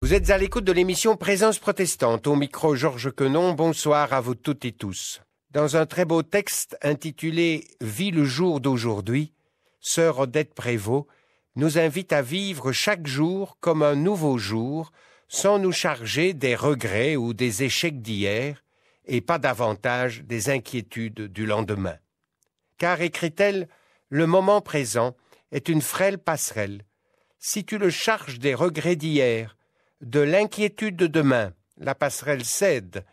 Vous êtes à l'écoute de l'émission Présence protestante. Au micro Georges Quenon, bonsoir à vous toutes et tous. Dans un très beau texte intitulé « Vis le jour d'aujourd'hui », sœur Odette Prévost nous invite à vivre chaque jour comme un nouveau jour, sans nous charger des regrets ou des échecs d'hier, et pas davantage des inquiétudes du lendemain. Car, écrit-elle, le moment présent est une frêle passerelle. Si tu le charges des regrets d'hier, de l'inquiétude de demain, la passerelle cède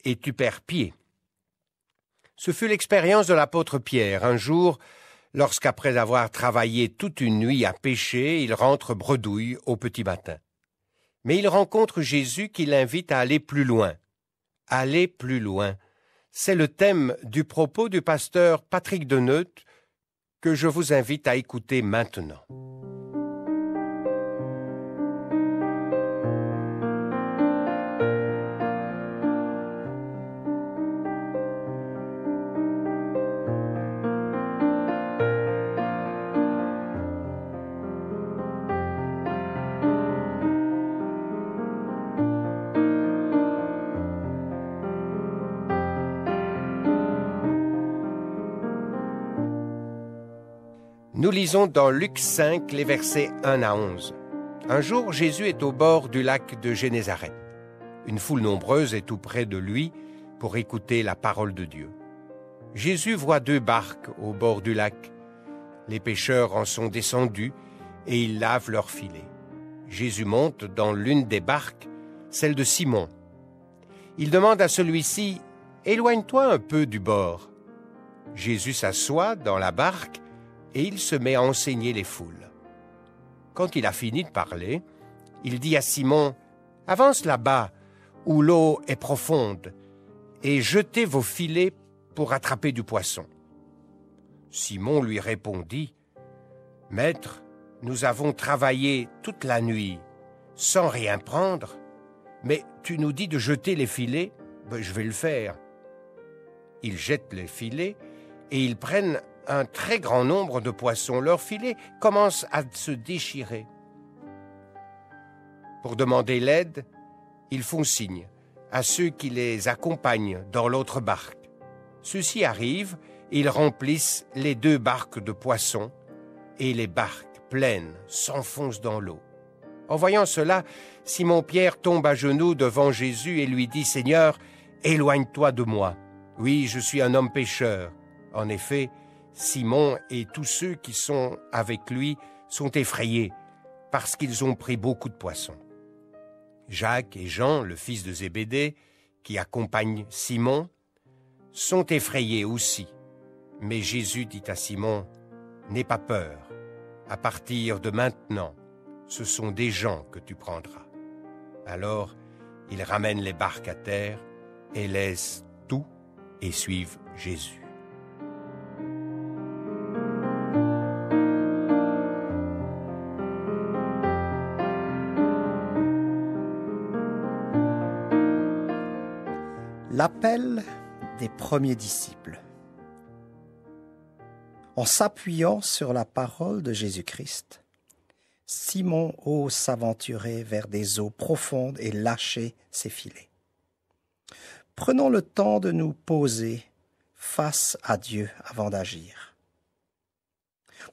et tu perds pied. Ce fut l'expérience de l'apôtre Pierre. Un jour, lorsqu'après avoir travaillé toute une nuit à pêcher, il rentre bredouille au petit matin. Mais il rencontre Jésus qui l'invite à aller plus loin. Aller plus loin. C'est le thème du propos du pasteur Patrick Deneut que je vous invite à écouter maintenant. Nous lisons dans Luc 5, les versets 1 à 11. Un jour, Jésus est au bord du lac de Génézareth. Une foule nombreuse est tout près de lui pour écouter la parole de Dieu. Jésus voit 2 barques au bord du lac. Les pêcheurs en sont descendus et ils lavent leurs filets. Jésus monte dans l'une des barques, celle de Simon. Il demande à celui-ci « Éloigne-toi un peu du bord ». Jésus s'assoit dans la barque et il se met à enseigner les foules. Quand il a fini de parler, il dit à Simon « Avance là-bas, où l'eau est profonde, et jetez vos filets pour attraper du poisson. » Simon lui répondit « Maître, nous avons travaillé toute la nuit, sans rien prendre, mais tu nous dis de jeter les filets, je vais le faire. » Ils jettent les filets et ils prennent un très grand nombre de poissons. Leurs filets commencent à se déchirer. Pour demander l'aide, ils font signe à ceux qui les accompagnent dans l'autre barque. Ceux-ci arrivent, ils remplissent les 2 barques de poissons et les barques pleines s'enfoncent dans l'eau. En voyant cela, Simon-Pierre tombe à genoux devant Jésus et lui dit « Seigneur, éloigne-toi de moi. Oui, je suis un homme pécheur. » En effet, Simon et tous ceux qui sont avec lui sont effrayés parce qu'ils ont pris beaucoup de poissons. Jacques et Jean, le fils de Zébédée, qui accompagnent Simon, sont effrayés aussi. Mais Jésus dit à Simon « N'aie pas peur, à partir de maintenant, ce sont des gens que tu prendras. » Alors, ils ramènent les barques à terre et laissent tout et suivent Jésus. L'appel des premiers disciples. En s'appuyant sur la parole de Jésus-Christ, Simon ose s'aventurer vers des eaux profondes et lâcher ses filets. Prenons le temps de nous poser face à Dieu avant d'agir.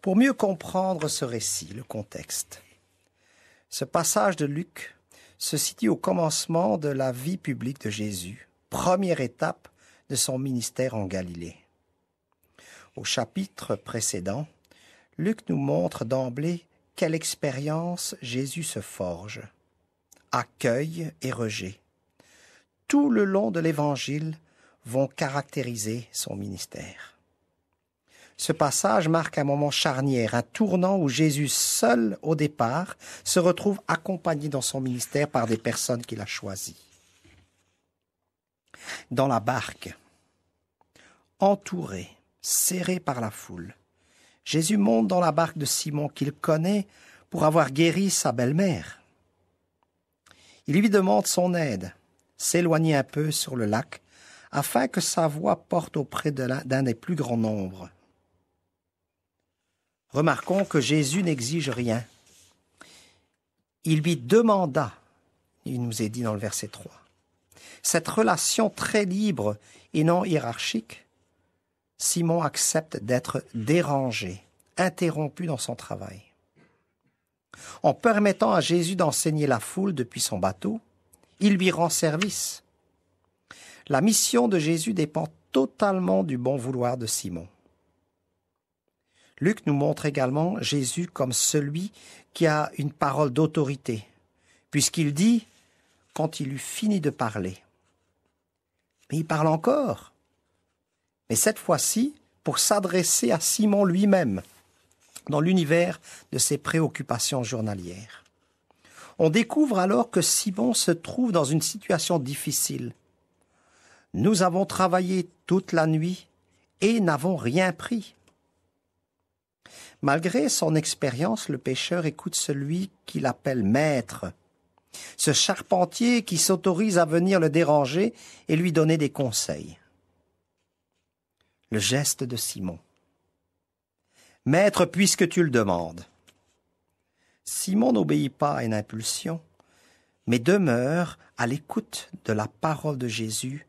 Pour mieux comprendre ce récit, le contexte, ce passage de Luc se situe au commencement de la vie publique de Jésus, première étape de son ministère en Galilée. Au chapitre précédent, Luc nous montre d'emblée quelle expérience Jésus se forge. Accueil et rejet. Tout le long de l'Évangile vont caractériser son ministère. Ce passage marque un moment charnière, un tournant où Jésus seul au départ se retrouve accompagné dans son ministère par des personnes qu'il a choisies. Dans la barque, entouré, serré par la foule, Jésus monte dans la barque de Simon qu'il connaît pour avoir guéri sa belle-mère. Il lui demande son aide, s'éloigner un peu sur le lac, afin que sa voix porte auprès d'un des plus grands nombres. Remarquons que Jésus n'exige rien. Il lui demanda il nous est dit dans le verset 3. Cette relation très libre et non hiérarchique, Simon accepte d'être dérangé, interrompu dans son travail. En permettant à Jésus d'enseigner la foule depuis son bateau, il lui rend service. La mission de Jésus dépend totalement du bon vouloir de Simon. Luc nous montre également Jésus comme celui qui a une parole d'autorité, puisqu'il dit, quand il eut fini de parler, mais il parle encore, mais cette fois-ci pour s'adresser à Simon lui-même, dans l'univers de ses préoccupations journalières. On découvre alors que Simon se trouve dans une situation difficile. « Nous avons travaillé toute la nuit et n'avons rien pris. » Malgré son expérience, le pêcheur écoute celui qu'il appelle maître, ce charpentier qui s'autorise à venir le déranger et lui donner des conseils. Le geste de Simon. « Maître, puisque tu le demandes. » Simon n'obéit pas à une impulsion, mais demeure à l'écoute de la parole de Jésus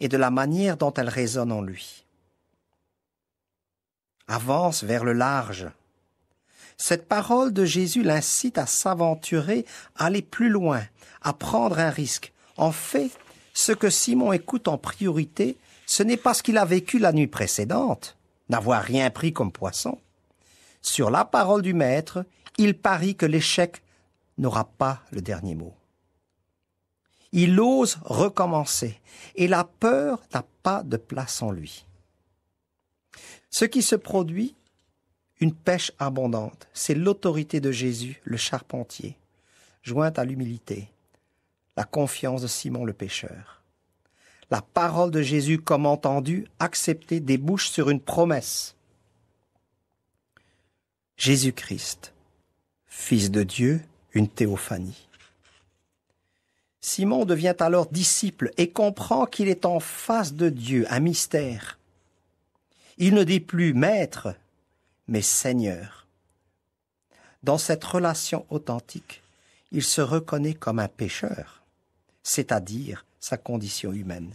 et de la manière dont elle résonne en lui. Avance vers le large. Cette parole de Jésus l'incite à s'aventurer, à aller plus loin, à prendre un risque. En fait, ce que Simon écoute en priorité, ce n'est pas ce qu'il a vécu la nuit précédente, n'avoir rien pris comme poisson. Sur la parole du Maître, il parie que l'échec n'aura pas le dernier mot. Il ose recommencer, et la peur n'a pas de place en lui. Ce qui se produit, une pêche abondante, c'est l'autorité de Jésus, le charpentier, jointe à l'humilité, la confiance de Simon le pêcheur. La parole de Jésus, comme entendue, acceptée, débouche sur une promesse. Jésus-Christ, Fils de Dieu, une théophanie. Simon devient alors disciple et comprend qu'il est en face de Dieu, un mystère. Il ne dit plus maître, mais Seigneur. Dans cette relation authentique, il se reconnaît comme un pécheur, c'est-à-dire sa condition humaine.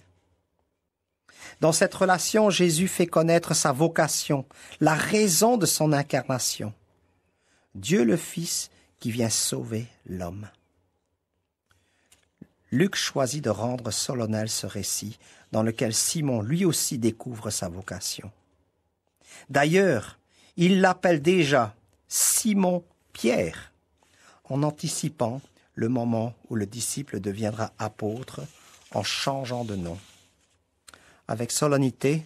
Dans cette relation, Jésus fait connaître sa vocation, la raison de son incarnation. Dieu le Fils qui vient sauver l'homme. Luc choisit de rendre solennel ce récit dans lequel Simon lui aussi découvre sa vocation. D'ailleurs, il l'appelle déjà Simon-Pierre, en anticipant le moment où le disciple deviendra apôtre en changeant de nom. Avec solennité,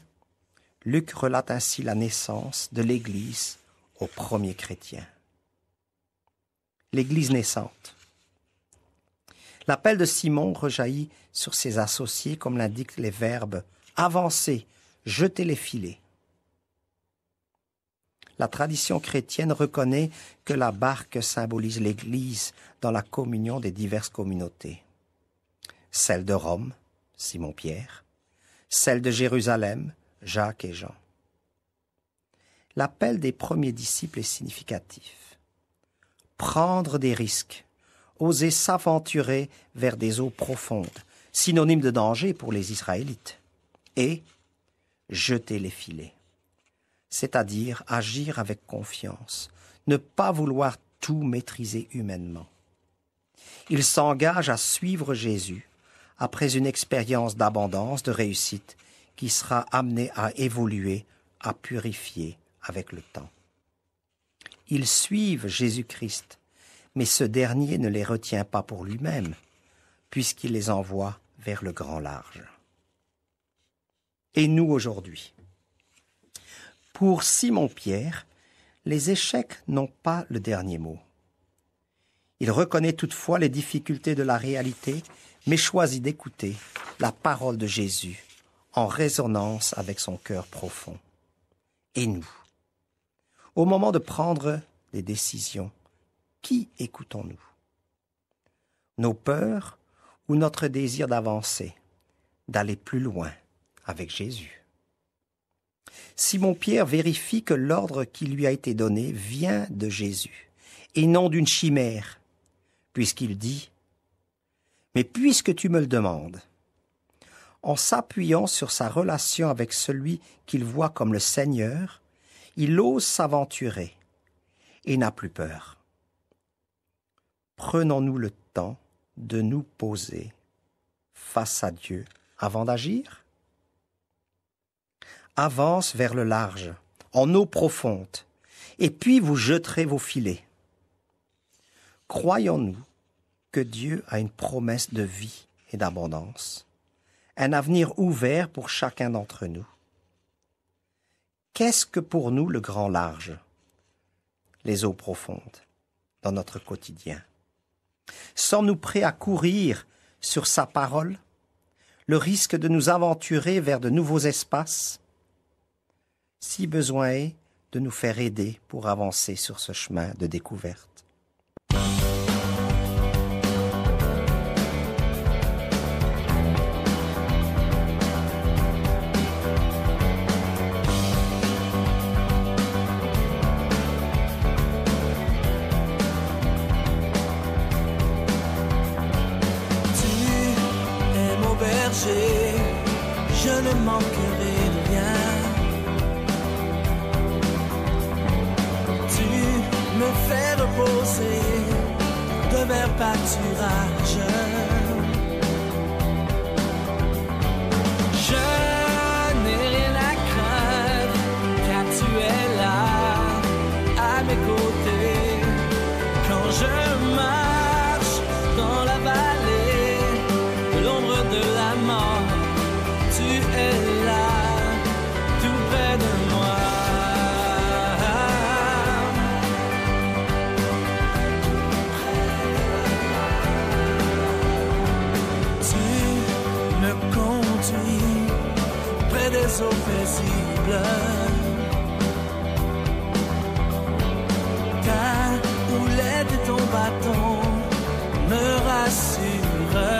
Luc relate ainsi la naissance de l'Église aux premiers chrétiens. L'Église naissante. L'appel de Simon rejaillit sur ses associés comme l'indiquent les verbes « avancer »,« jeter les filets ». La tradition chrétienne reconnaît que la barque symbolise l'Église dans la communion des diverses communautés. Celle de Rome, Simon-Pierre, celle de Jérusalem, Jacques et Jean. L'appel des premiers disciples est significatif. Prendre des risques, oser s'aventurer vers des eaux profondes, synonyme de danger pour les Israélites, et jeter les filets, c'est-à-dire agir avec confiance, ne pas vouloir tout maîtriser humainement. Ils s'engagent à suivre Jésus après une expérience d'abondance, de réussite, qui sera amenée à évoluer, à purifier avec le temps. Ils suivent Jésus-Christ, mais ce dernier ne les retient pas pour lui-même, puisqu'il les envoie vers le grand large. Et nous aujourd'hui? Pour Simon-Pierre, les échecs n'ont pas le dernier mot. Il reconnaît toutefois les difficultés de la réalité, mais choisit d'écouter la parole de Jésus en résonance avec son cœur profond. Et nous? Au moment de prendre des décisions, qui écoutons-nous? Nos peurs ou notre désir d'avancer, d'aller plus loin avec Jésus? Simon-Pierre vérifie que l'ordre qui lui a été donné vient de Jésus et non d'une chimère, puisqu'il dit Mais puisque tu me le demandes, en s'appuyant sur sa relation avec celui qu'il voit comme le Seigneur, il ose s'aventurer et n'a plus peur. Prenons-nous le temps de nous poser face à Dieu avant d'agir? Avance vers le large, en eau profonde, et puis vous jeterez vos filets. Croyons-nous que Dieu a une promesse de vie et d'abondance, un avenir ouvert pour chacun d'entre nous? Qu'est-ce que pour nous le grand large, les eaux profondes, dans notre quotidien? Sommes-nous prêts à courir sur sa parole, le risque de nous aventurer vers de nouveaux espaces? Si besoin est, de nous faire aider pour avancer sur ce chemin de découverte. Je ne manquerai de rien. Tu me fais reposer de verts pâturages. Je n'ai rien à craindre car tu es là à mes côtés. Quand je marche dans la vallée de l'ombre de la mort, tu es là, tout près de moi. Tu me conduis près des eaux paisibles. Ta houlette et ton bâton me rassurent.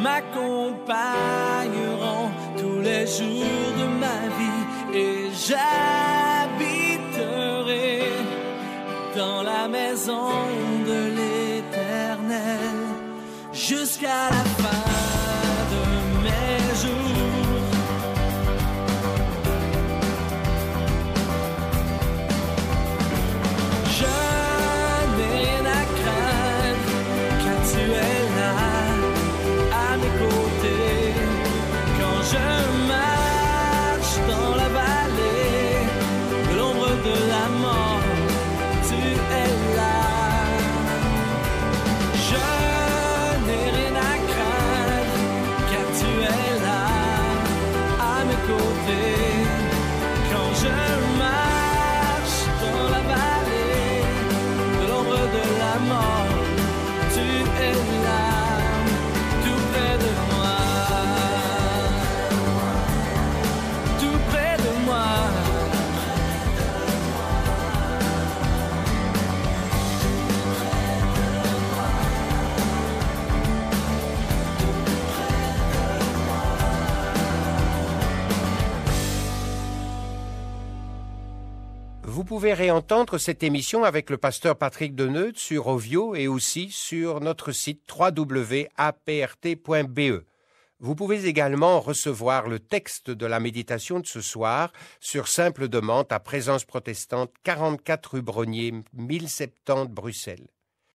M'accompagneront tous les jours de ma vie et j'habiterai dans la maison de l'Éternel jusqu'à la fin de mes jours. Je n'ai rien à craindre car tu es là à mes côtés. Quand je marche dans la vallée de l'ombre de la mort, tu es là. Je n'ai rien à craindre car tu es là à mes côtés. Quand je marche dans la vallée de l'ombre de la mort, tu es là. Vous pouvez réentendre cette émission avec le pasteur Patrick Deneude sur Ovio et aussi sur notre site www.aprt.be. Vous pouvez également recevoir le texte de la méditation de ce soir sur simple demande à Présence protestante, 44 rue Brognier, 1070 Bruxelles.